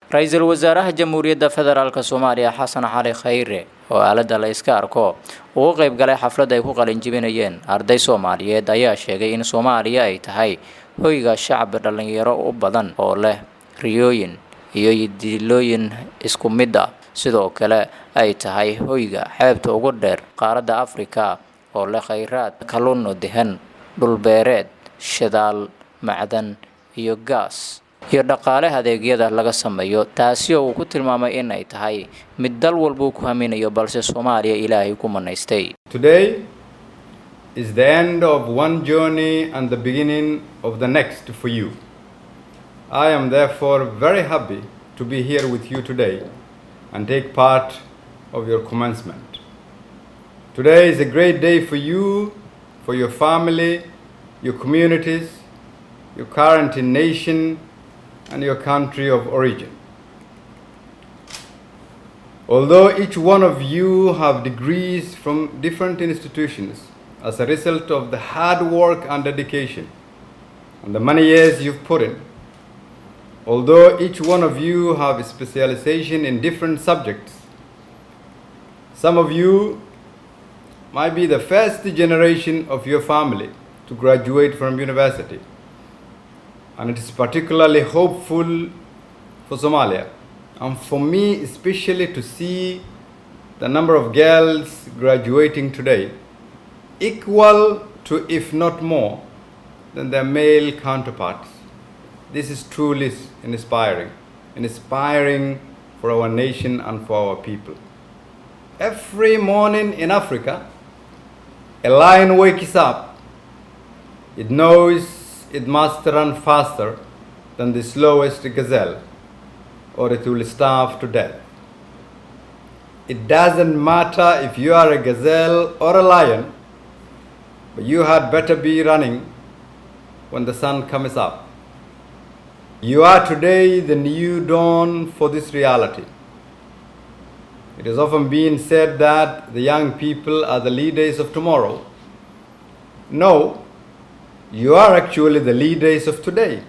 Ra'iisul Wasaaraha Jamhuuriyadda Federaalka Soomaaliya Xasan Cali Kheyre oo aaladda la iska arko uu qayb galay xaflad ay ku qalin jibinayeen arday Soomaaliyeed ayaa sheegay in Soomaaliya ay tahay hoyga shacab dhalinyaro u badan oo leh riyooyin iyo yidiilooyin isku mid ah sidoo kale ay tahay hoyga xeebta ugu dheer qaaradda Afrika oo leh kheyraad kalluun dehan dhul beereed shidaal macdan iyo gaas iyo dhaqaale adeegyada laga sameeyo taasi oo uu ku tilmaamay in ay tahay mid dal walba ku haminayo balse Soomaaliya Ilaahay ku manaystay. Today is the end of one journey and the beginning of the next for you. I am therefore very happy to be here with you today and take part of your commencement. Today is a great day for you, for your family, your communities, your current nation, and your country of origin. Although each one of you have degrees from different institutions as a result of the hard work and dedication and the many years you've put in, although each one of you have a specialization in different subjects, some of you might be the first generation of your family to graduate from university. And it is particularly hopeful for Somalia, and for me especially, to see the number of girls graduating today equal to, if not more, than their male counterparts. This is truly inspiring for our nation and for our people. Every morning in Africa, a lion wakes up. It knows it must run faster than the slowest gazelle, or it will starve to death. It doesn't matter if you are a gazelle or a lion, but you had better be running when the sun comes up. You are today the new dawn for this reality. It has often been said that the young people are the leaders of tomorrow. No, you are actually the leaders of today.